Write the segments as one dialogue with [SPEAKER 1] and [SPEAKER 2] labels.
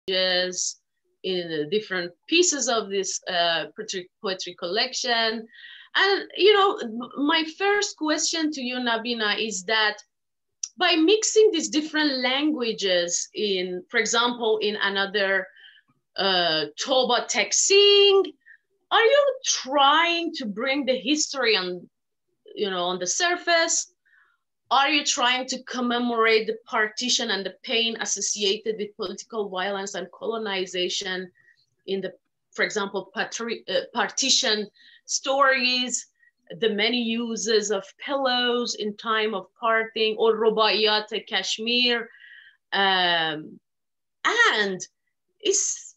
[SPEAKER 1] in different pieces of this poetry collection. And, you know, my first question to you, Nabina, is that by mixing these different languages in, for example, in another Toba Texing, are you trying to bring the history on, you know, on the surface? Are you trying to commemorate the partition and the pain associated with political violence and colonization in the, for example, partition stories, the many uses of pillows in time of parting, or Rubaiyat Kashmir? And is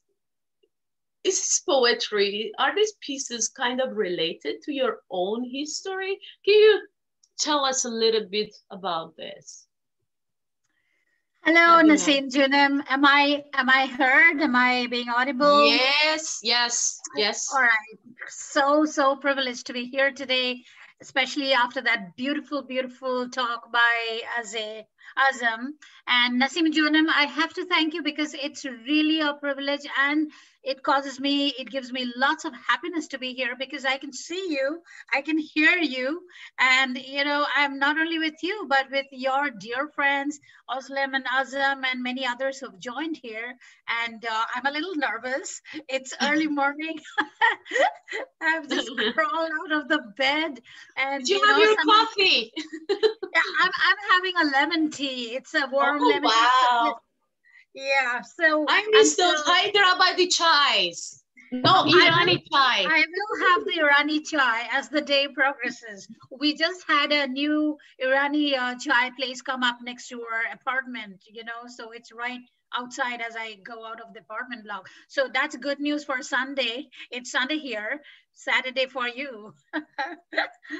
[SPEAKER 1] poetry, are these pieces kind of related to your own history? Can you tell us a little bit about this?
[SPEAKER 2] Hello, Nasim, Junem. Am I heard? Am I being audible?
[SPEAKER 1] Yes, yes, yes.
[SPEAKER 2] All right. So privileged to be here today, especially after that beautiful, beautiful talk by Azam. And Nasim Junem, I have to thank you because it's really a privilege, and it gives me lots of happiness to be here because I can see you, I can hear you, and you know, I'm not only with you, but with your dear friends, Ozlem and Azam and many others who've joined here. And I'm a little nervous. It's early morning. I've just crawled out of the bed. And
[SPEAKER 1] you have your coffee?
[SPEAKER 2] Yeah, I'm having a lemon tea. It's a warm lemon tea.
[SPEAKER 1] Wow.
[SPEAKER 2] Yeah, so
[SPEAKER 1] I miss those Hyderabadi chais. No, Irani chai.
[SPEAKER 2] I will have the Irani chai as the day progresses. We just had a new Irani chai place come up next to our apartment, you know, so it's right outside as I go out of the apartment block. So that's good news for Sunday. It's Sunday here, Saturday for you.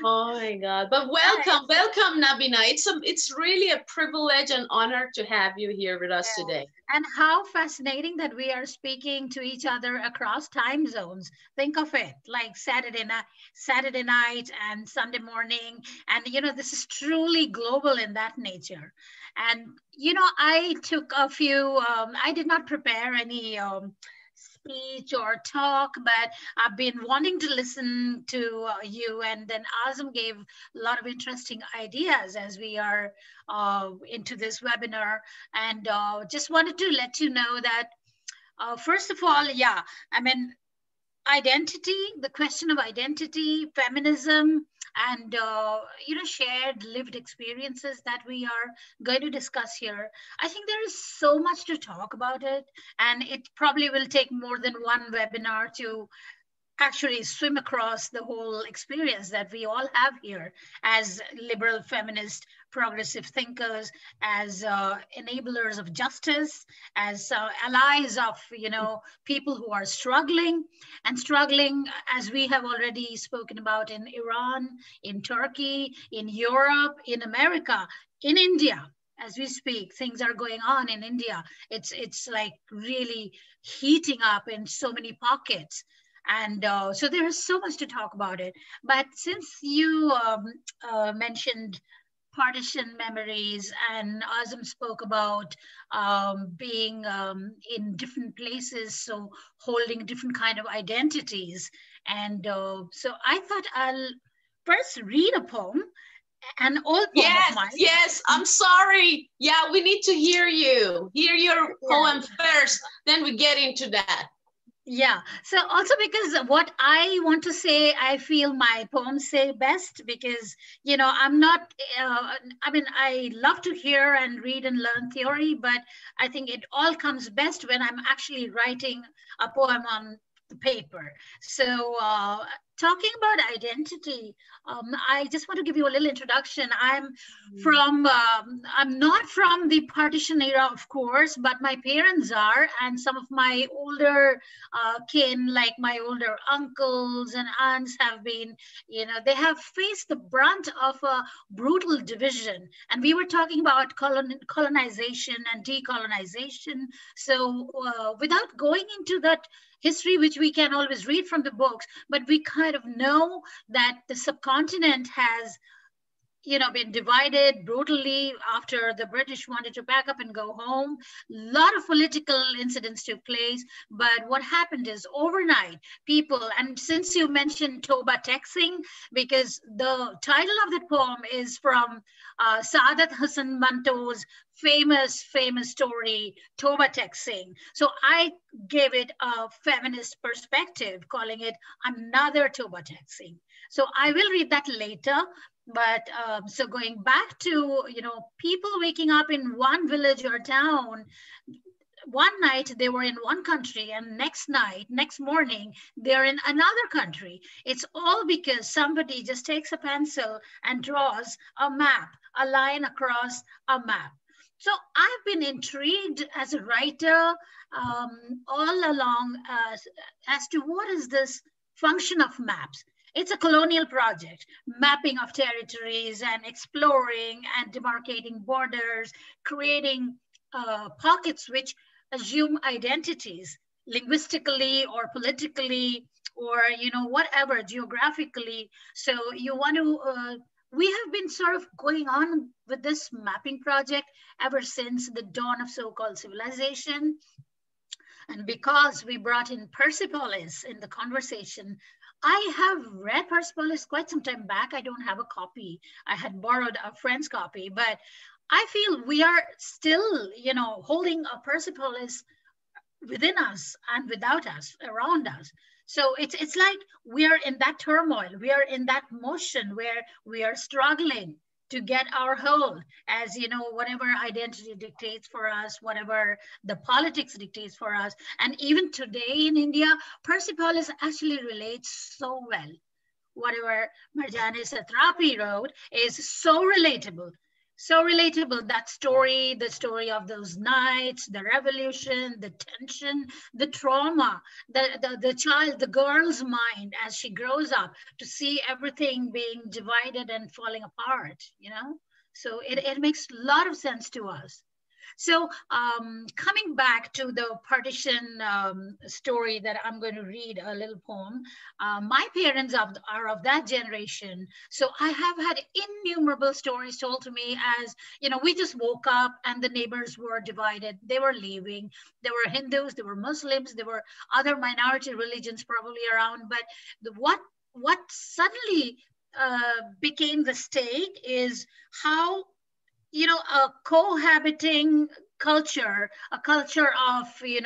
[SPEAKER 1] Oh my God! But welcome, welcome, Nabina. It's really a privilege and honor to have you here with us today.
[SPEAKER 2] And how fascinating that we are speaking to each other across time zones. Think of it, like Saturday night and Sunday morning. And, you know, this is truly global in that nature. And, you know, I took a few, I did not prepare any speech or talk, but I've been wanting to listen to you. And then Azam gave a lot of interesting ideas as we are into this webinar. And just wanted to let you know that, first of all, yeah, I mean, identity, the question of identity, feminism, and you know, shared lived experiences that we are going to discuss here. I think there is so much to talk about it, and it probably will take more than one webinar to actually swim across the whole experience that we all have here as liberal, feminist, progressive thinkers, as enablers of justice, as allies of, you know, people who are struggling, as we have already spoken about, in Iran, in Turkey, in Europe, in America, in India. As we speak, things are going on in India. It's like really heating up in so many pockets. And so there is so much to talk about it. But since you mentioned partition memories, and Azam spoke about being in different places, so holding different kind of identities. And so I thought I'll first read a poem, an old poem of mine.
[SPEAKER 1] Yes, I'm sorry. Yeah, we need to hear you. Hear your poem first, then we get into that.
[SPEAKER 2] Yeah, so also because what I want to say, I feel my poems say best because, you know, I'm not, I mean, I love to hear and read and learn theory, but I think it all comes best when I'm actually writing a poem on the paper. So talking about identity, I just want to give you a little introduction. I'm not from the partition era, of course, but my parents are, and some of my older kin, like my older uncles and aunts, have been, you know, they have faced the brunt of a brutal division. And we were talking about colonization and decolonization. So without going into that history, which we can always read from the books, but we kind of know that the subcontinent has been divided brutally after the British wanted to pack up and go home. A lot of political incidents took place. But what happened is overnight, people, and since you mentioned Toba texting, because the title of the poem is from Saadat Hassan Manto's famous story, Toba texting. So I gave it a feminist perspective, calling it another Toba texting. So I will read that later. But so going back to, people waking up in one village or town, one night they were in one country and next morning, they're in another country. It's all because somebody just takes a pencil and draws a map, a line across a map. So I've been intrigued as a writer all along as to what is this function of maps. It's a colonial project, mapping of territories and exploring and demarcating borders, creating pockets which assume identities linguistically or politically or, whatever, geographically. So you want to, we have been sort of going on with this mapping project ever since the dawn of so-called civilization. And because we brought in Persepolis in the conversation, I have read Persepolis quite some time back. I don't have a copy. I had borrowed a friend's copy, but I feel we are still, holding a Persepolis within us and without us, around us. So it's like we are in that turmoil. We are in that motion where we are struggling to get our hold, as whatever identity dictates for us, whatever the politics dictates for us. And even today in India, Persepolis actually relates so well. Whatever Marjane Satrapi wrote is so relatable. So relatable, that story, the story of those nights, the revolution, the tension, the trauma, the child, the girl's mind as she grows up to see everything being divided and falling apart, So it makes a lot of sense to us. So coming back to the partition story that I'm going to read, a little poem. My parents are of that generation. So I have had innumerable stories told to me as, we just woke up and the neighbors were divided. They were leaving. There were Hindus, there were Muslims, there were other minority religions probably around. But what suddenly became the stake is how a cohabiting culture, a culture of,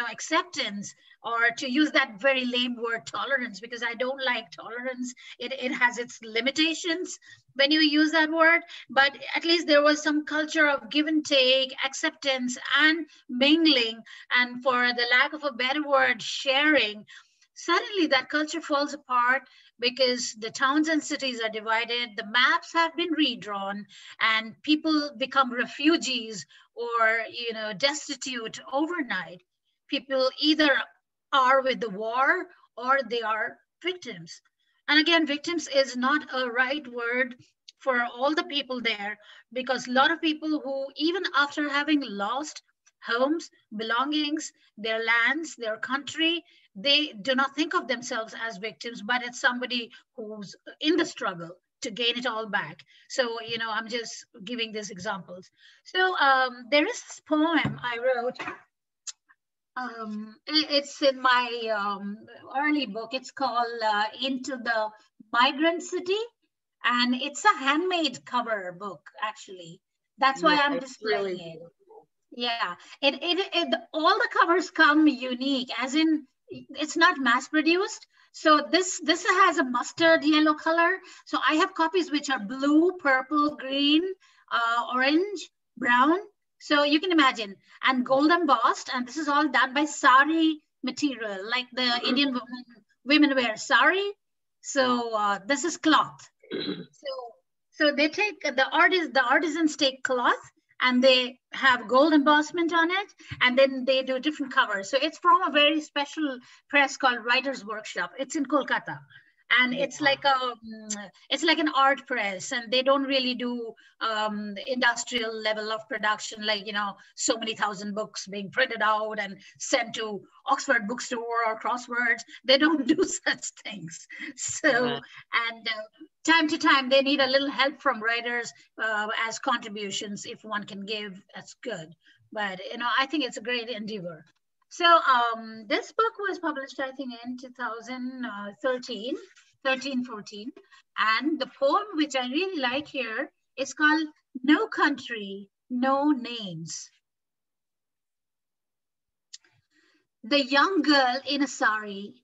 [SPEAKER 2] acceptance, or to use that very lame word, tolerance, because I don't like tolerance. It has its limitations when you use that word, but at least there was some culture of give and take, acceptance and mingling, and for the lack of a better word, sharing. Suddenly that culture falls apart because the towns and cities are divided, the maps have been redrawn, and people become refugees or, destitute overnight. People either are with the war or they are victims. And again, victims is not a right word for all the people there, because a lot of people who, even after having lost homes, belongings, their lands, their country, they do not think of themselves as victims, but it's somebody who's in the struggle to gain it all back. So, I'm just giving these examples. So there is this poem I wrote. It's in my early book. It's called Into the Migrant City. And it's a handmade cover book, actually. That's why I'm displaying really it. Yeah, all the covers come unique, as in it's not mass produced. So this has a mustard yellow color. So I have copies which are blue, purple, green, orange, brown. So you can imagine, and gold embossed, and this is all done by sari material, like the Indian women wear sari. So this is cloth. So they take the artisans take cloth, and they have gold embossment on it, and then they do different covers. So it's from a very special press called Writers Workshop. It's in Kolkata. And it's like it's like an art press, and they don't really do industrial level of production, like, you know, so many thousand books being printed out and sent to Oxford bookstore or Crosswords. They don't do such things. So, and time to time they need a little help from writers as contributions. If one can give, that's good. But you know, I think it's a great endeavor. So this book was published, I think, in 2013, 14. And the poem, which I really like here, is called No Country, No Names. The young girl in a sari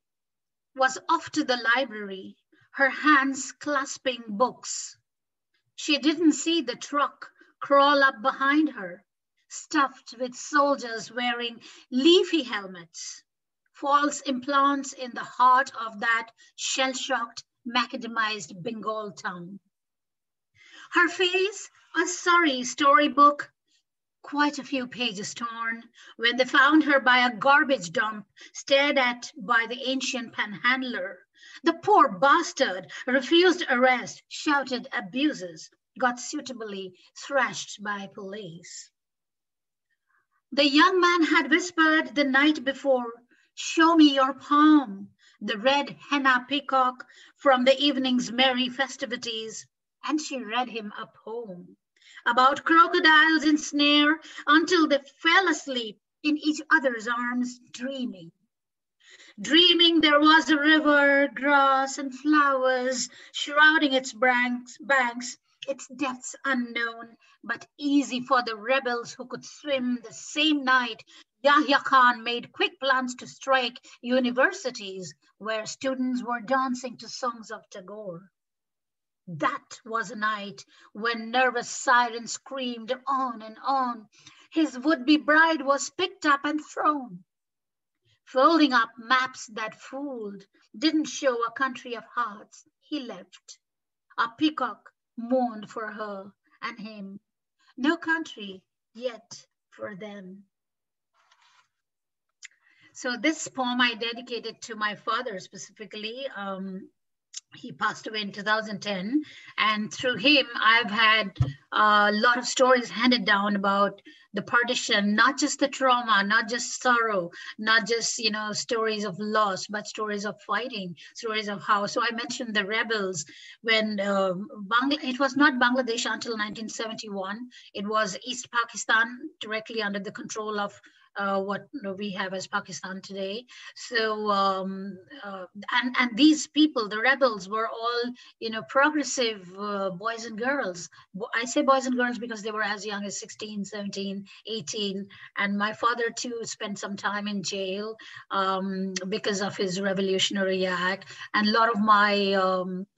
[SPEAKER 2] was off to the library, her hands clasping books. She didn't see the truck crawl up behind her, stuffed with soldiers wearing leafy helmets, false implants in the heart of that shell-shocked, macadamized Bengal town. Her face, a sorry storybook, quite a few pages torn, when they found her by a garbage dump, stared at by the ancient panhandler. The poor bastard refused arrest, shouted abuses, got suitably thrashed by police. The young man had whispered the night before, "Show me your palm," the red henna peacock from the evening's merry festivities, and she read him a poem about crocodiles in snare until they fell asleep in each other's arms, dreaming. Dreaming there was a river, grass and flowers shrouding its banks, its depths unknown, but easy for the rebels who could swim. The same night, Yahya Khan made quick plans to strike universities where students were dancing to songs of Tagore. That was a night when nervous sirens screamed on and on. His would-be bride was picked up and thrown. Folding up maps that fooled, didn't show a country of hearts, he left. A peacock mourned for her and him. No country yet for them. So this poem I dedicated to my father specifically. He passed away in 2010, and through him I've had a lot of stories handed down about the partition, not just the trauma, not just sorrow, not just, you know, stories of loss, but stories of fighting, stories of how. So I mentioned the rebels when it was not Bangladesh until 1971. It was East Pakistan, directly under the control of what we have as Pakistan today. So and these people, the rebels, were all, you know, progressive boys and girls. I say boys and girls because they were as young as 16, 17, 18. And my father too spent some time in jail because of his Revolutionary Act. And a lot of my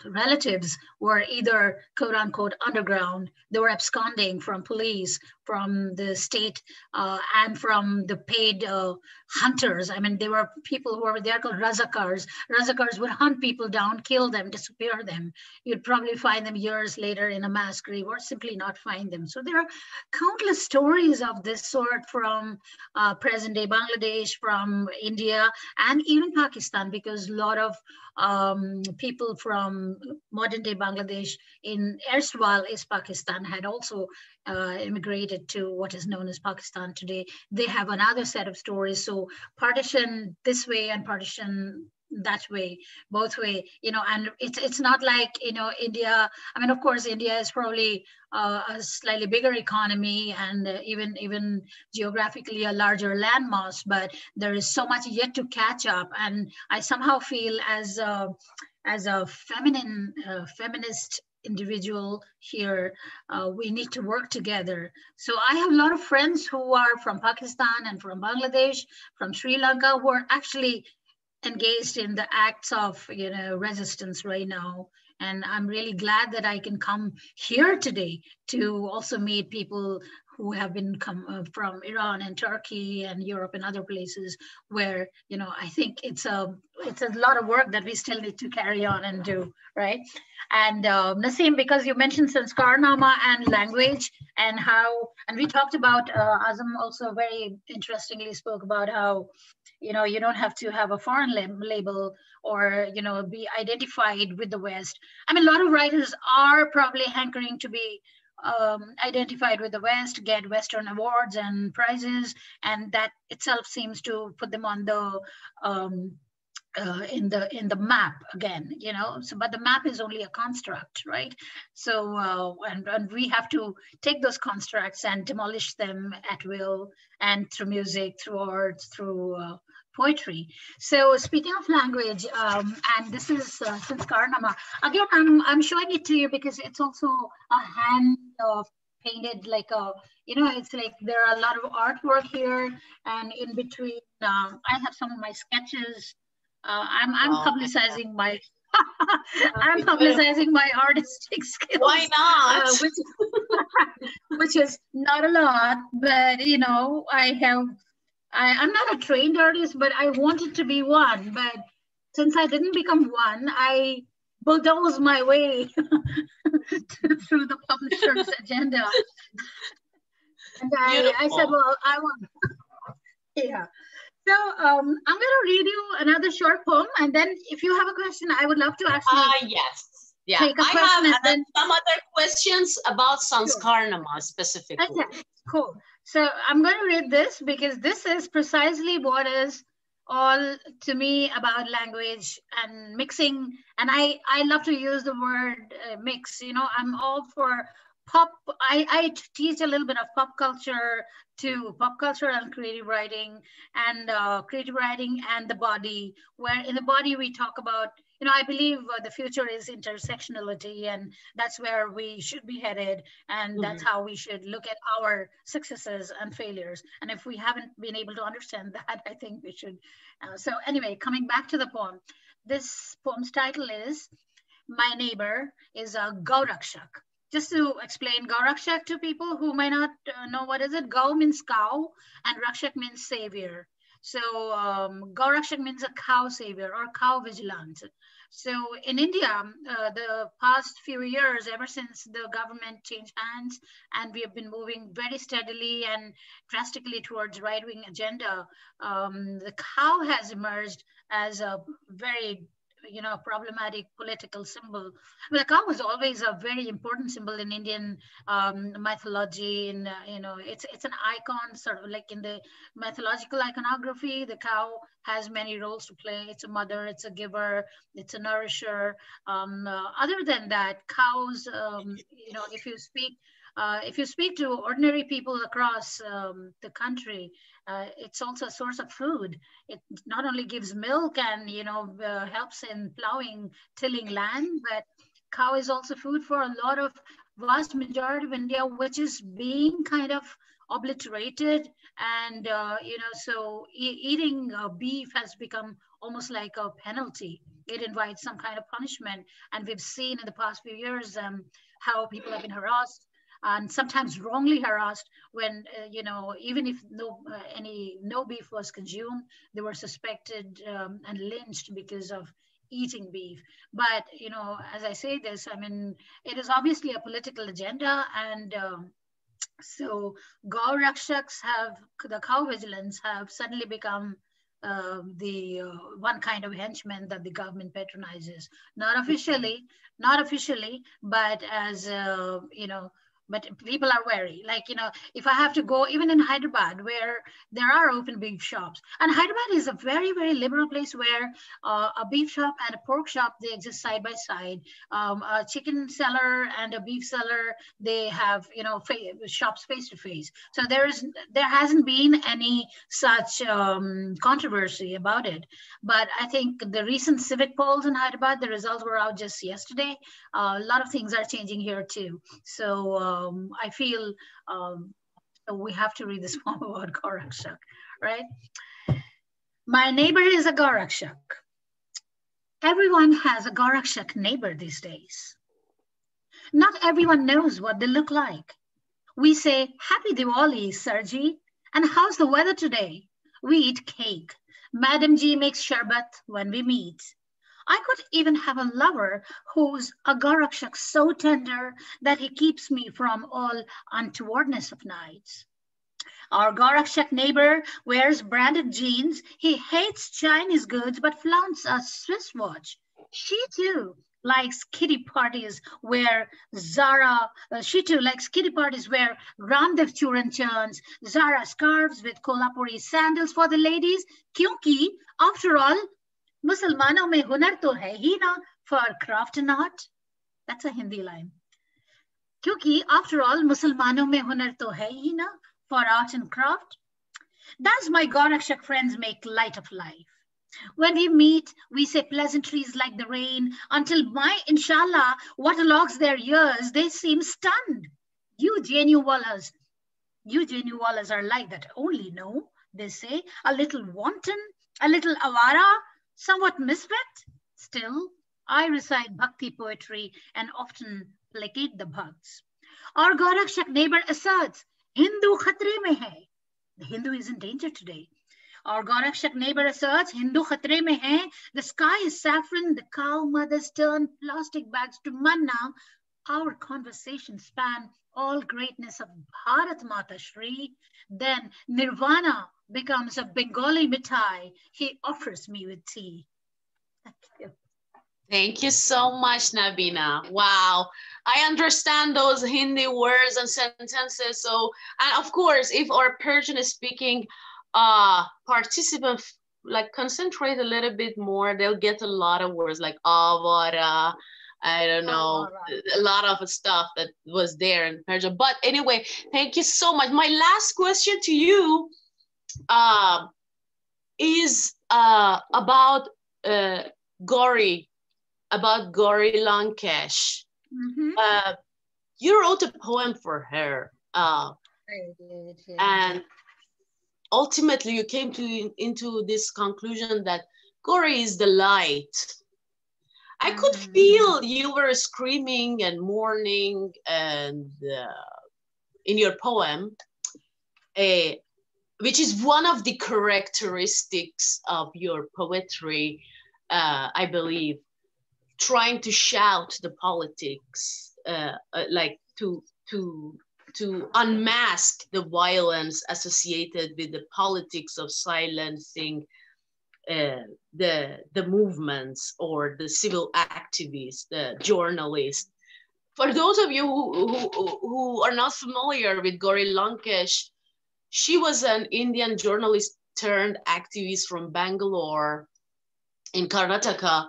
[SPEAKER 2] relatives were either quote unquote underground. They were absconding from police, from the state, and from the paid hunters. I mean, there were people who were there called Razakars. Razakars would hunt people down, kill them, disappear them. You'd probably find them years later in a mass grave, or simply not find them. So there are countless stories of this sort from present-day Bangladesh, from India, and even Pakistan, because a lot of people from modern-day Bangladesh in erstwhile East Pakistan had also immigrated to what is known as Pakistan today. They have another set of stories. So partition this way and partition that way, both way, you know. And it's not like, you know, India. I mean, of course, India is probably a slightly bigger economy and even geographically a larger landmass, but there is so much yet to catch up. And I somehow feel as a feminist individual here, we need to work together. So I have a lot of friends who are from Pakistan and from Bangladesh, from Sri Lanka, who are actually engaged in the acts of, you know, resistance right now. And I'm really glad that I can come here today to also meet people who have been from Iran and Turkey and Europe and other places where, you know, I think it's a lot of work that we still need to carry on and do, right? And Nasim, because you mentioned Sanskarnama and language and how, and we talked about, Azam also very interestingly spoke about how, you don't have to have a foreign label or, be identified with the West. I mean, a lot of writers are probably hankering to be identified with the West, get Western awards and prizes, and that itself seems to put them on the in the map again, so but the map is only a construct, right? So and we have to take those constructs and demolish them at will, and through music, through art, through poetry. So speaking of language, and this is Sanskar-nama. Again, I'm showing it to you because it's also a hand painted, like a, it's like there are a lot of artwork here, and in between I have some of my sketches. I'm publicizing my I'm publicizing my artistic skills.
[SPEAKER 1] Why not?
[SPEAKER 2] Which is not a lot, but I'm not a trained artist, but I wanted to be one. But since I didn't become one, I bulldozed my way through the publisher's agenda. And I said, well, I want, yeah. So I'm going to read you another short poem, and then if you have a question, I would love to ask you.
[SPEAKER 1] Yes. Yeah.
[SPEAKER 2] Take a question,
[SPEAKER 1] I have some other questions about Sanskar-nama specifically.
[SPEAKER 2] Okay, cool. So I'm going to read this because this is precisely what is all to me about language and mixing. And I love to use the word mix. I'm all for pop. I teach a little bit of pop culture too, pop culture and creative writing and the body, where in the body we talk about, I believe the future is intersectionality, and that's where we should be headed. And that's how we should look at our successes and failures. And if we haven't been able to understand that, I think we should. So anyway, coming back to the poem, this poem's title is My Neighbor is a Gaurakshak. Just to explain Gaurakshak to people who might not know what is it, Gau means cow and Rakshak means savior. So Gaurakshak means a cow savior or cow vigilant. So in India, the past few years, ever since the government changed hands, and we have been moving very steadily and drastically towards right-wing agenda, the cow has emerged as a very problematic political symbol. I mean, the cow was always a very important symbol in Indian mythology. And it's an icon, sort of like in the mythological iconography. The cow has many roles to play. It's a mother, it's a giver, it's a nourisher. Other than that, cows, if you speak to ordinary people across the country, it's also a source of food. It not only gives milk and helps in plowing, tilling land, but cow is also food for a lot of vast majority of India, which is being kind of obliterated. And so eating beef has become almost like a penalty. It invites some kind of punishment, and we've seen in the past few years how people have been harassed, and sometimes wrongly harassed when, even if no beef was consumed, they were suspected and lynched because of eating beef. But, as I say this, I mean, it is obviously a political agenda. And so Gau Rakshaks the cow vigilants have suddenly become the one kind of henchman that the government patronizes, not officially, but as but people are wary. Like, if I have to go, even in Hyderabad, where there are open beef shops, and Hyderabad is a very, very liberal place where a beef shop and a pork shop, they exist side by side. A chicken seller and a beef seller, they have, shops face to face. So there hasn't been any such controversy about it. But I think the recent civic polls in Hyderabad, the results were out just yesterday. A lot of things are changing here too. So I feel we have to read this poem about Gaurakshak, right? My neighbor is a Gaurakshak. Everyone has a Gaurakshak neighbor these days. Not everyone knows what they look like. We say, Happy Diwali, Sarji, and how's the weather today? We eat cake. Madam Ji makes sharbat when we meet. I could even have a lover who's a Gaurakshak so tender that he keeps me from all untowardness of nights. Our Gorakshak neighbor wears branded jeans. He hates Chinese goods but flaunts a Swiss watch. She too likes kitty parties where she too likes kitty parties where Ramdev Churan churns, Zara scarves with Kolhapuri sandals for the ladies. Kyunki, after all, Musalmanon mein hunar to hai hi na for craft and art. That's a Hindi line. क्योंकि after all मुसलमानों में हुनर तो है ही ना for art and craft. Does my Gorakshak friends make light of life? When we meet, we say pleasantries like the rain until my inshallah waterlogs their ears. They seem stunned. You Januwalas are like that. Only no, they say, a little wanton, a little avara, somewhat misfit. Still, I recite bhakti poetry and often placate the bhakts. Our Gorakshak neighbor asserts, Hindu khatre mein hai. The Hindu is in danger today. Our Gorakshak neighbor asserts, Hindu khatre mein hai. The sky is saffron, the cow mothers turn plastic bags to manna. Our conversations span all greatness of Bharat Mata Shri. Then Nirvana becomes a Bengali mithai. He offers me with tea. Thank you.
[SPEAKER 1] Thank you so much, Nabina. Wow. I understand those Hindi words and sentences. So, and of course, if our Persian speaking participants like concentrate a little bit more, they'll get a lot of words like avara, I don't know, a lot of stuff that was there in Persian. But anyway, thank you so much. My last question to you is about Gauri Lankesh.
[SPEAKER 2] Mm-hmm.
[SPEAKER 1] You wrote a poem for her.
[SPEAKER 2] I did, yeah.
[SPEAKER 1] And ultimately you came into this conclusion that Gauri is the light. I could feel you were screaming and mourning and in your poem, which is one of the characteristics of your poetry, I believe, trying to shout the politics, like to unmask the violence associated with the politics of silencing the movements or the civil activists, the journalists. For those of you who are not familiar with Gauri Lankesh, she was an Indian journalist turned activist from Bangalore in Karnataka,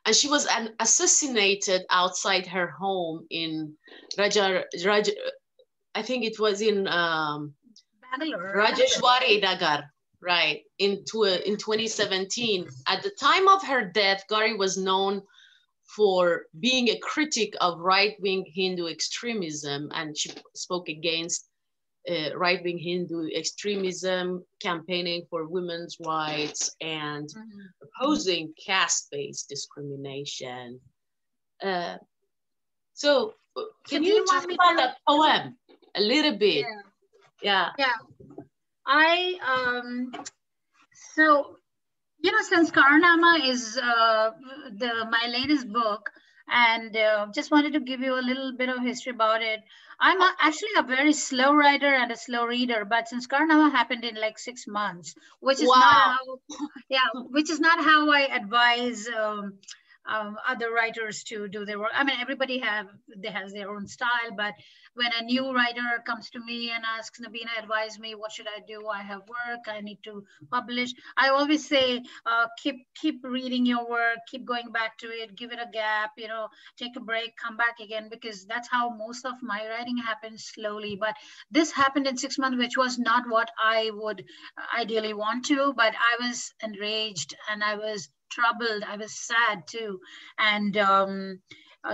[SPEAKER 1] and she was assassinated outside her home in I think it was in Rajeshwari Nagar, right, in 2017. At the time of her death, Gauri was known for being a critic of right-wing Hindu extremism, and she spoke against right-wing Hindu extremism, campaigning for women's rights, and opposing caste-based discrimination. So can you talk about that poem a little bit? Yeah.
[SPEAKER 2] So, you know, Sanskaranama is my latest book, and just wanted to give you a little bit of history about it. I'm actually a very slow writer and a slow reader, but Sanskaranama happened in like 6 months, which is which is not how I advise other writers to do their work. I mean, everybody has their own style, but when a new writer comes to me and asks, Nabina, advise me, what should I do? I have work, I need to publish. I always say, keep reading your work, keep going back to it, give it a gap, you know, take a break, come back again, because that's how most of my writing happens, slowly. But this happened in 6 months, which was not what I would ideally want to, but I was enraged and I was troubled, I was sad too. And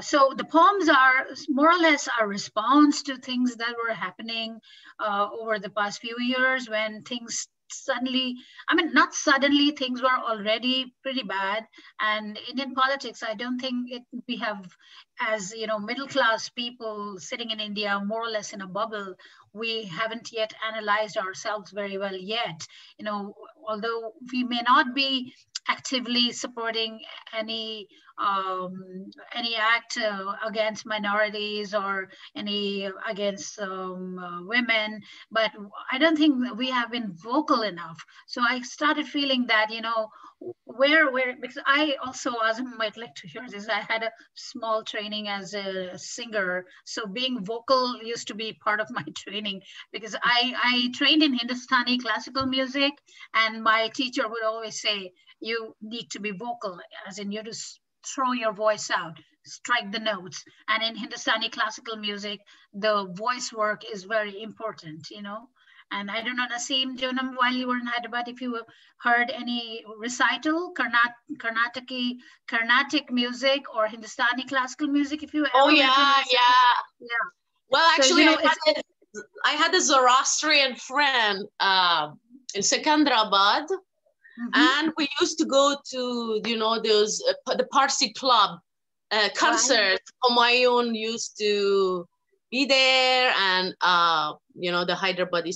[SPEAKER 2] so the poems are more or less a response to things that were happening over the past few years, when things suddenly, I mean, not suddenly, things were already pretty bad. And Indian politics, I don't think we have, as you know, middle class people sitting in India, more or less in a bubble, we haven't yet analyzed ourselves very well yet. You know, although we may not be actively supporting any act against minorities or any against women, but I don't think we have been vocal enough. So I started feeling that, where because I also, Azam might like to hear this, I had a small training as a singer, so being vocal used to be part of my training, because I trained in Hindustani classical music, and my teacher would always say, you need to be vocal, as in you just throw your voice out, strike the notes. And in Hindustani classical music, the voice work is very important, And I don't know, Nasim, Jonam, while you were in Hyderabad, if you heard any recital, Carnatic music or Hindustani classical music, if you
[SPEAKER 1] Oh
[SPEAKER 2] ever went to a
[SPEAKER 1] yeah,
[SPEAKER 2] recital.
[SPEAKER 1] yeah.
[SPEAKER 2] Yeah.
[SPEAKER 1] Well,
[SPEAKER 2] So,
[SPEAKER 1] actually, I had a Zoroastrian friend in Secunderabad, and we used to go to, those the Parsi club concerts. Humayun used to be there, and the Hyderabadi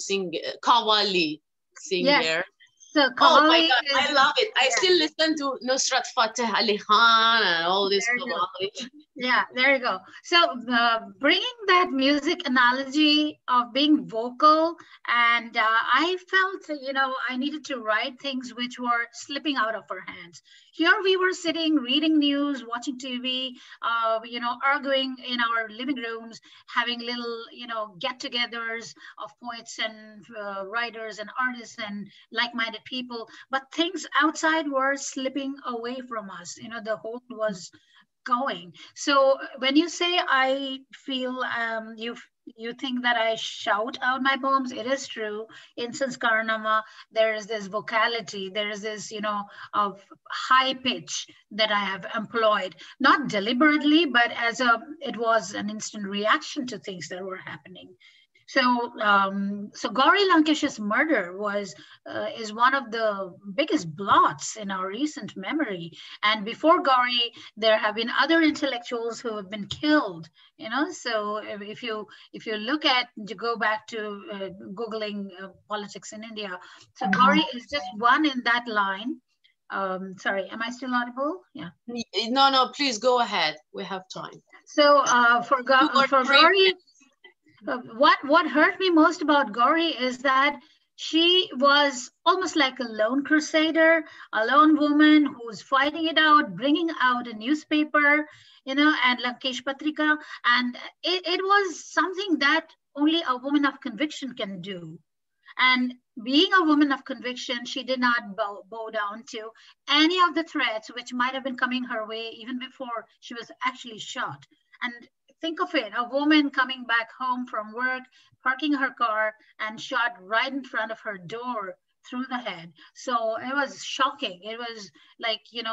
[SPEAKER 1] Qawwali singer.
[SPEAKER 2] Yes. So
[SPEAKER 1] Oh my
[SPEAKER 2] Qawwali
[SPEAKER 1] God, I
[SPEAKER 2] is,
[SPEAKER 1] love it. I still listen to Nusrat Fateh Ali Khan and all this
[SPEAKER 2] there you go.
[SPEAKER 1] Qawwali.
[SPEAKER 2] Yeah, there you go. So bringing that music analogy of being vocal, and I felt, I needed to write things which were slipping out of our hands. Here we were sitting, reading news, watching TV, arguing in our living rooms, having little, get-togethers of poets and writers and artists and like-minded people. But things outside were slipping away from us. The whole was going. So when you say I feel you think that I shout out my poems, it is true. In Sanskaranama, there is this vocality, there is this, of high pitch that I have employed, not deliberately, but it was an instant reaction to things that were happening. So Gauri Lankesh's murder is one of the biggest blots in our recent memory. And before Gauri, there have been other intellectuals who have been killed. So if you go back to googling politics in India, so Gauri is just one in that line. Sorry, am I still audible? Yeah.
[SPEAKER 1] No, please go ahead. We have time.
[SPEAKER 2] So for Gauri. What hurt me most about Gauri is that she was almost like a lone crusader, a lone woman who's fighting it out, bringing out a newspaper, and Lankesh Patrika. And it was something that only a woman of conviction can do. And being a woman of conviction, she did not bow down to any of the threats which might have been coming her way even before she was actually shot. And think of it, a woman coming back home from work, parking her car, and shot right in front of her door through the head. So it was shocking. It was like, they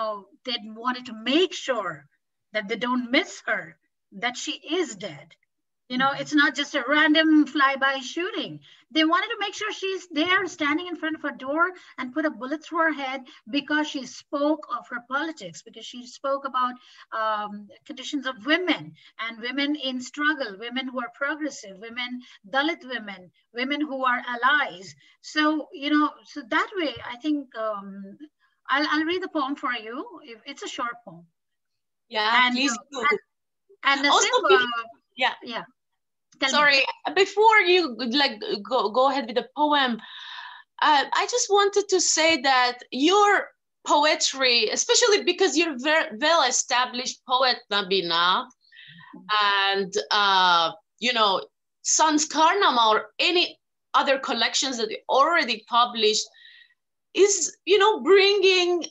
[SPEAKER 2] wanted to make sure that they don't miss her, that she is dead. It's not just a random flyby shooting. They wanted to make sure she's there standing in front of her door and put a bullet through her head because she spoke of her politics, because she spoke about conditions of women and women in struggle, women who are progressive, Dalit women, women who are allies. So, so that way, I think I'll read the poem for you. It's a short poem.
[SPEAKER 1] Yeah, please do.
[SPEAKER 2] And
[SPEAKER 1] also,
[SPEAKER 2] yeah.
[SPEAKER 1] Sorry, before you go ahead with the poem, I just wanted to say that your poetry, especially because you're a very well-established poet, Nabina, and Sanskarnama or any other collections that you already published, is bringing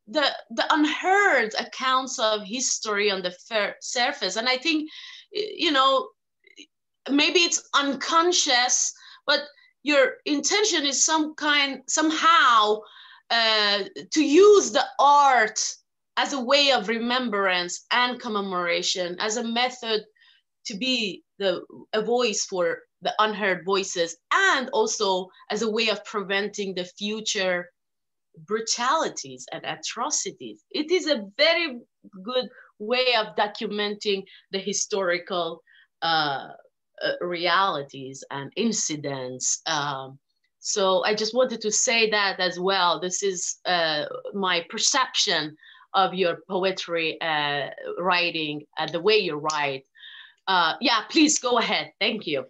[SPEAKER 1] the unheard accounts of history on the surface. And I think maybe it's unconscious, but your intention is somehow to use the art as a way of remembrance and commemoration, as a method to be a voice for the unheard voices, and also as a way of preventing the future brutalities and atrocities. It is a very good way of documenting the historical realities and incidents. So I just wanted to say that as well. This is my perception of your poetry writing, the way you write. Yeah, please go ahead. Thank you.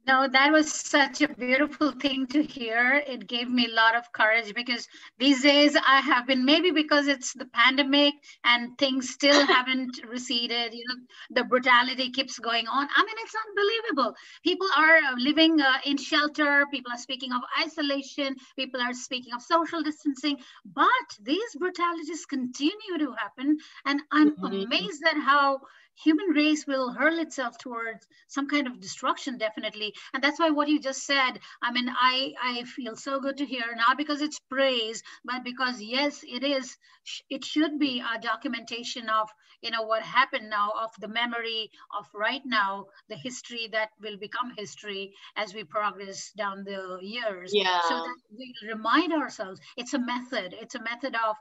[SPEAKER 2] No, that was such a beautiful thing to hear. It gave me a lot of courage because these days I have been, maybe because it's the pandemic and things still haven't receded, you know, the brutality keeps going on. I mean, it's unbelievable. People are living in shelter, people are speaking of isolation, people are speaking of social distancing, but these brutalities continue to happen. And I'm amazed at how human race will hurl itself towards some kind of destruction, definitely. And that's why what you just said, I mean, I feel so good to hear, not because it's praise, but because yes, it should be a documentation of, you know, what happened now, of the memory of right now, the history that will become history as we progress down the years.
[SPEAKER 1] Yeah.
[SPEAKER 2] So that we remind ourselves, it's a method of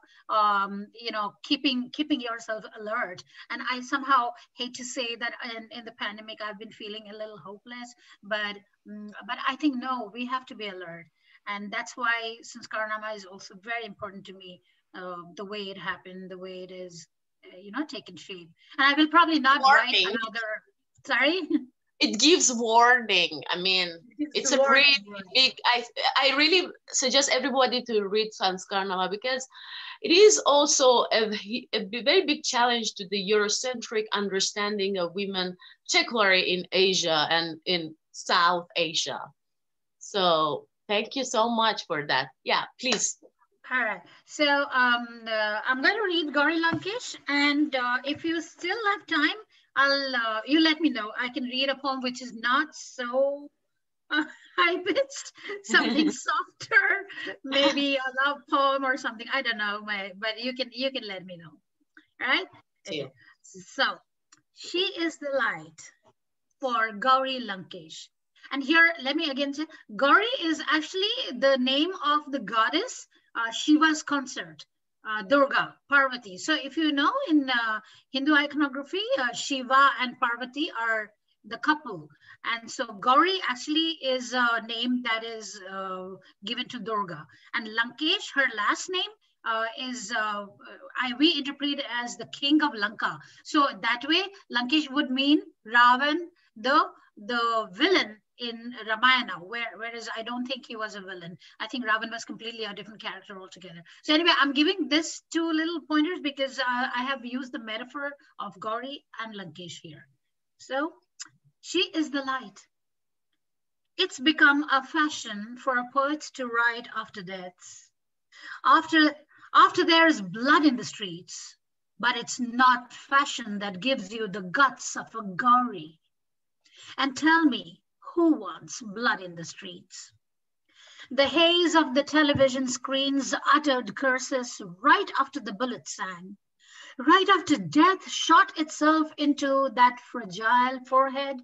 [SPEAKER 2] you know, keeping yourself alert. And I somehow hate to say that in the pandemic I've been feeling a little hopeless, but I think no, we have to be alert. And that's why Sanskaranama is also very important to me, the way it happened, the way it is, you know, taken shape. And I will probably not write another, sorry?
[SPEAKER 1] It gives warning. I mean, it's a really big, I really suggest everybody to read Sanskaranama, because it is also a very big challenge to the Eurocentric understanding of women, particularly in Asia and in South Asia. So thank you so much for that. Yeah, please.
[SPEAKER 2] All right. So I'm going to read Gauri Lankesh, and if you still have time, you let me know. I can read a poem which is not so high pitched, something softer, maybe a love poem or something. I don't know, but you can let me know. All right. Okay. So she is the light for Gauri Lankesh. And here, let me again say, Gauri is actually the name of the goddess Shiva's consort, Durga, Parvati. So if you know, in Hindu iconography, Shiva and Parvati are the couple. And so Gauri actually is a name that is given to Durga. And Lankesh, her last name, we interpret it as the king of Lanka. So that way, Lankesh would mean Ravan, the villain in Ramayana, whereas I don't think he was a villain. I think Ravan was completely a different character altogether. So anyway, I'm giving this two little pointers because I have used the metaphor of Gauri and Lankesh here. So she is the light. It's become a fashion for poets to write after deaths, after there's blood in the streets. But it's not fashion that gives you the guts of a Gauri. And tell me, who wants blood in the streets? The haze of the television screens uttered curses right after the bullet sang, right after death shot itself into that fragile forehead.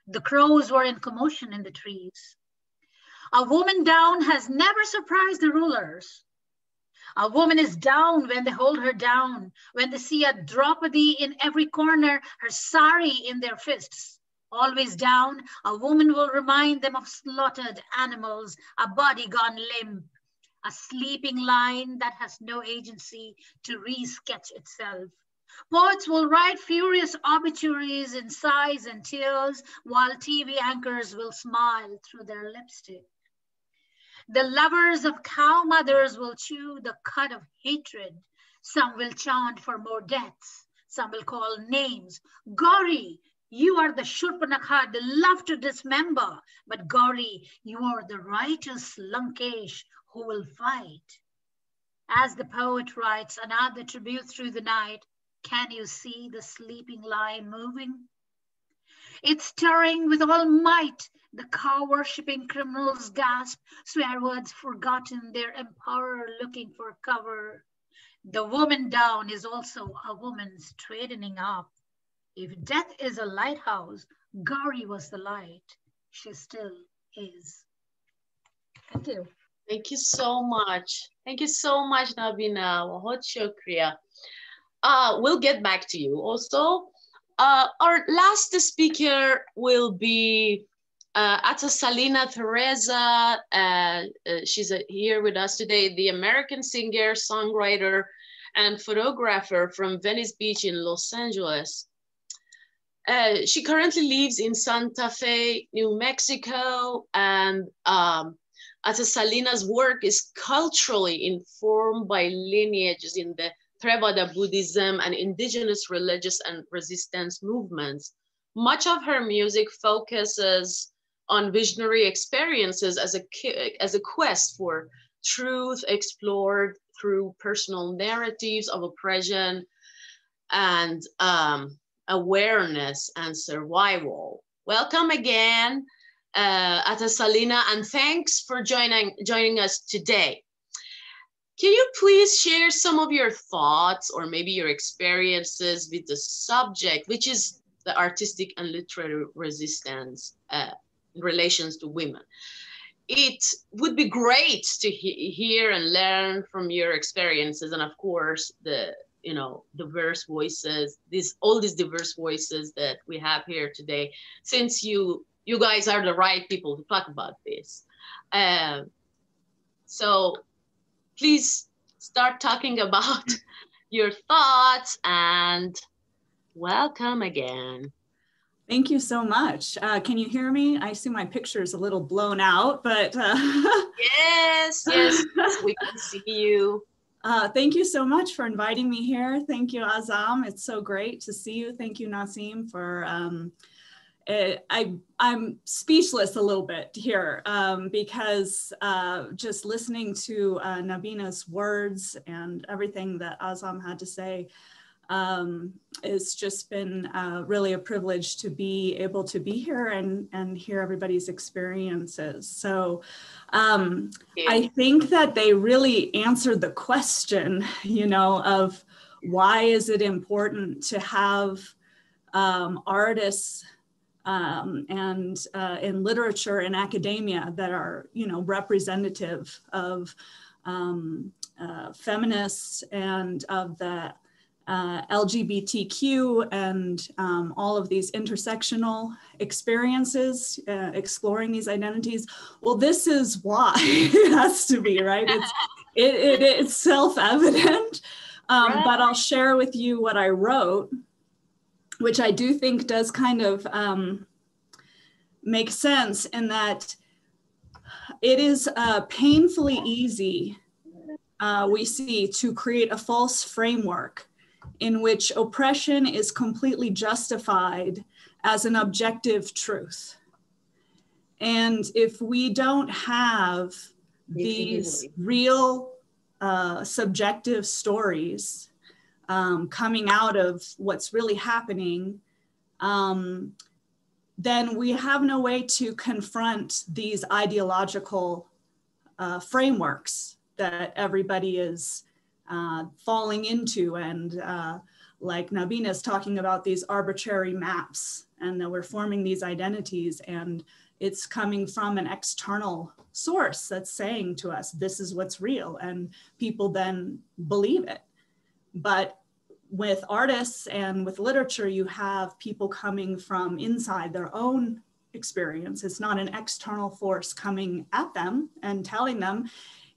[SPEAKER 2] The crows were in commotion in the trees. A woman down has never surprised the rulers. A woman is down when they hold her down, when they see a Draupadi in every corner, her sari in their fists. Always down, a woman will remind them of slaughtered animals, a body gone limp, a sleeping line that has no agency to re-sketch itself. Poets will write furious obituaries in sighs and tears, while TV anchors will smile through their lipstick. The lovers of cow mothers will chew the cud of hatred. Some will chant for more deaths. Some will call names. Gauri, you are the Shurpanakha, the love to dismember. But Gauri, you are the righteous Lankesh who will fight. As the poet writes another tribute through the night, can you see the sleeping line moving? It's stirring with all might. The cow-worshipping criminals gasp, swear words forgotten, their empower looking for cover. The woman down is also a woman straightening up. If death is a lighthouse, Gauri was the light. She still is. Thank you.
[SPEAKER 1] Thank you so much. Thank you so much, Nabina. Bahut shukriya. We'll get back to you also. Our last speaker will be Atasalina Teresa, she's here with us today, the American singer, songwriter, and photographer from Venice Beach in Los Angeles. She currently lives in Santa Fe, New Mexico, and Atasalina's work is culturally informed by lineages in the Theravada Buddhism and indigenous religious and resistance movements. Much of her music focuses on visionary experiences as a quest for truth explored through personal narratives of oppression and awareness and survival. Welcome again, Atasalina, and thanks for joining us today. Can you please share some of your thoughts or maybe your experiences with the subject, which is the artistic and literary resistance in relations to women? It would be great to hear and learn from your experiences, and of course the diverse voices, all these diverse voices that we have here today, since you guys are the right people to talk about this. So please start talking about your thoughts, and welcome again.
[SPEAKER 3] Thank you so much. Can you hear me? I see my picture is a little blown out, but
[SPEAKER 1] yes, we can see you.
[SPEAKER 3] Thank you so much for inviting me here. Thank you, Azam. It's so great to see you. Thank you, Nasim, for I'm speechless a little bit here because just listening to Nabina's words and everything that Azam had to say, it's just been really a privilege to be able to be here and hear everybody's experiences. So I think that they really answered the question, of why is it important to have artists and in literature and academia that are, representative of feminists and of the LGBTQ and all of these intersectional experiences, exploring these identities. Well, this is why it has to be, right? It's self-evident, right. But I'll share with you what I wrote, which I do think does kind of make sense in that it is painfully easy, we see, to create a false framework in which oppression is completely justified as an objective truth. And if we don't have these real subjective stories coming out of what's really happening, then we have no way to confront these ideological frameworks that everybody is falling into, and like Nabina is talking about these arbitrary maps, and that we're forming these identities, and it's coming from an external source that's saying to us, this is what's real, and people then believe it. But with artists and with literature, you have people coming from inside their own experience. It's not an external force coming at them and telling them.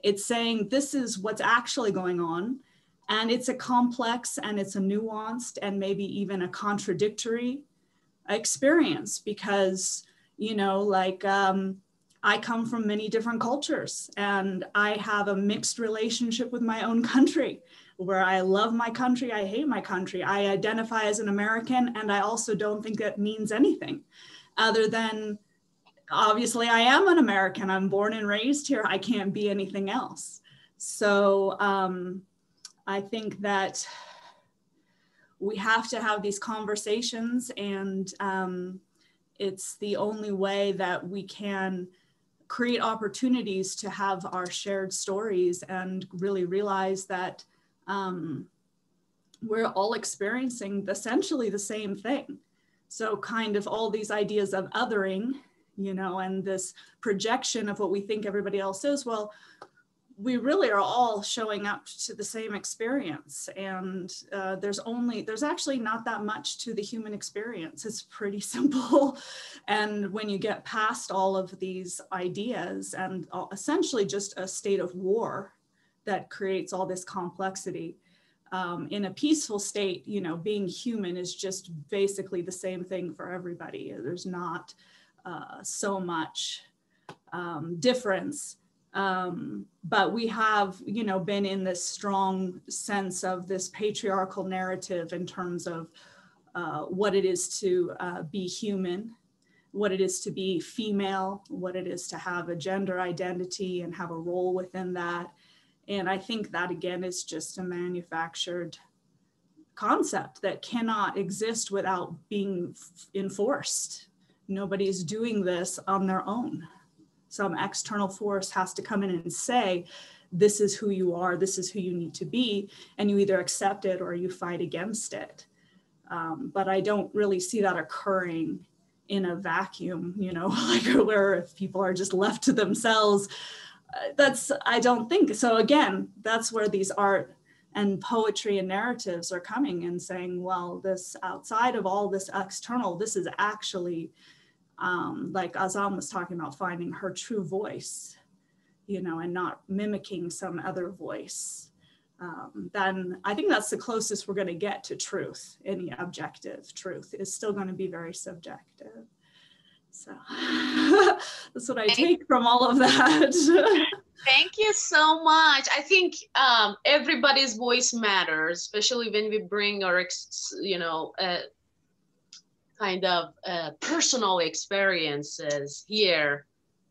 [SPEAKER 3] It's saying this is what's actually going on, and it's a complex and it's a nuanced and maybe even a contradictory experience because, I come from many different cultures and I have a mixed relationship with my own country where I love my country, I hate my country, I identify as an American, and I also don't think that means anything other than obviously I am an American, I'm born and raised here, I can't be anything else. So I think that we have to have these conversations, and it's the only way that we can create opportunities to have our shared stories and really realize that we're all experiencing essentially the same thing. So kind of all these ideas of othering, and this projection of what we think everybody else is, well, we really are all showing up to the same experience, and there's actually not that much to the human experience. It's pretty simple. And when you get past all of these ideas and essentially just a state of war that creates all this complexity, in a peaceful state, you know, being human is just basically the same thing for everybody. There's not so much difference. But we have, you know, been in this strong sense of this patriarchal narrative in terms of what it is to be human, what it is to be female, what it is to have a gender identity and have a role within that. And I think that, again, is just a manufactured concept that cannot exist without being enforced. Nobody's doing this on their own. Some external force has to come in and say, this is who you are, this is who you need to be, and you either accept it or you fight against it. But I don't really see that occurring in a vacuum, you know, like where if people are just left to themselves, I don't think. So again, that's where these art and poetry and narratives are coming and saying, well, this outside of all this external, this is actually, like Azam was talking about, finding her true voice, you know, and not mimicking some other voice. Then I think that's the closest we're going to get to truth. Any objective truth is still going to be very subjective. So that's what I take from all of that.
[SPEAKER 1] Thank you so much. I think everybody's voice matters, especially when we bring our, you know, kind of personal experiences here.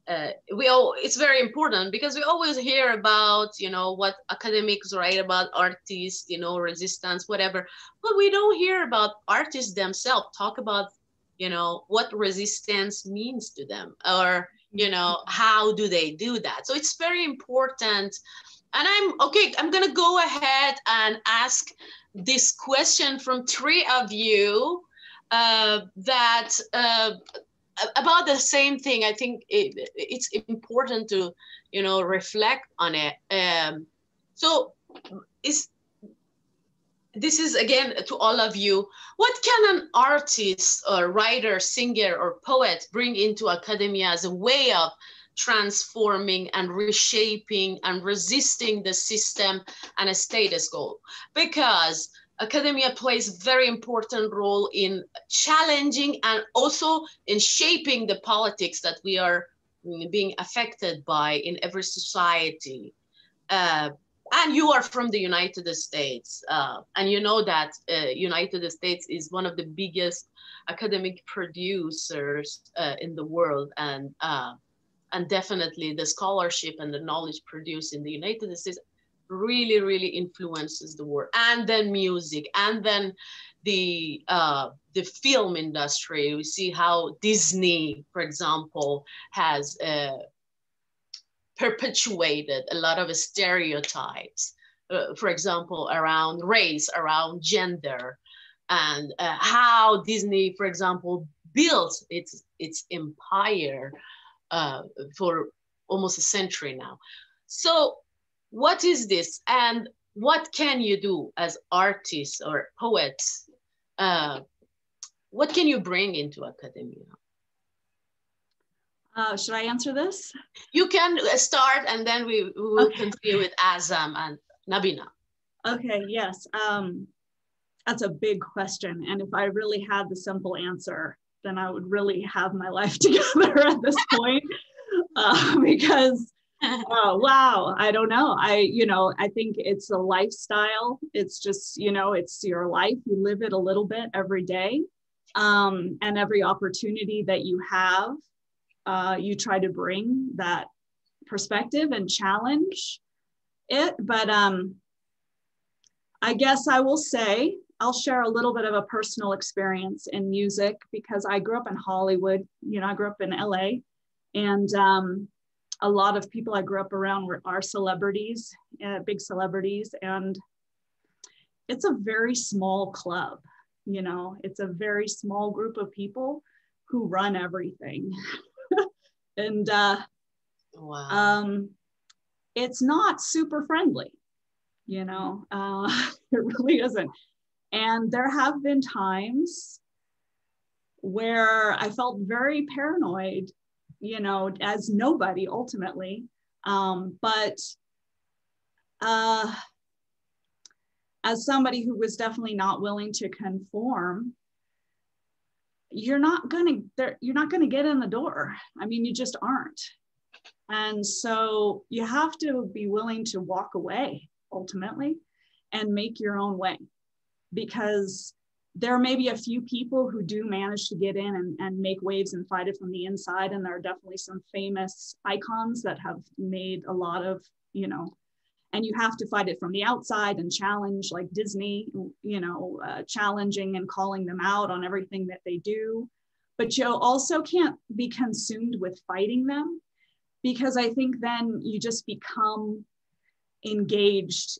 [SPEAKER 1] It's very important because we always hear about, you know, what academics write about artists, you know, resistance, whatever, but we don't hear about artists themselves talk about, you know, what resistance means to them, or, you know, how do they do that? So it's very important. And I'm gonna go ahead and ask this question from three of you that about the same thing. I think it's important to, you know, reflect on it. So this is again to all of you. What can an artist or writer, singer, or poet bring into academia as a way of transforming and reshaping and resisting the system and a status quo? Because academia plays a very important role in challenging and also in shaping the politics that we are being affected by in every society. And you are from the United States, and you know that United States is one of the biggest academic producers in the world, and definitely the scholarship and the knowledge produced in the United States really, really influences the world. And then music, and then the film industry. We see how Disney, for example, has perpetuated a lot of stereotypes, for example, around race, around gender, and how Disney, for example, built its empire for almost a century now. So what is this, and what can you do as artists or poets? What can you bring into academia?
[SPEAKER 3] Should I answer this?
[SPEAKER 1] You can start, and then we will continue with Azam and Nabina.
[SPEAKER 3] Okay, yes. That's a big question. And if I really had the simple answer, then I would really have my life together at this point. Because, wow, I don't know. I think it's a lifestyle. It's just, you know, it's your life. You live it a little bit every day. And every opportunity that you have, you try to bring that perspective and challenge it. But I guess I will say, I'll share a little bit of a personal experience in music, because I grew up in Hollywood. You know, I grew up in LA, and a lot of people I grew up around are celebrities, big celebrities. And it's a very small club, you know, it's a very small group of people who run everything. And
[SPEAKER 1] wow.
[SPEAKER 3] it's not super friendly, you know, it really isn't. And there have been times where I felt very paranoid, you know, as nobody ultimately. But as somebody who was definitely not willing to conform, you're not gonna get in the door. I mean, you just aren't. And so you have to be willing to walk away ultimately and make your own way, because there may be a few people who do manage to get in and make waves and fight it from the inside. And there are definitely some famous icons that have made a lot of, you know, and you have to fight it from the outside and challenge, like Disney, you know, challenging and calling them out on everything that they do. But you also can't be consumed with fighting them, because I think then you just become engaged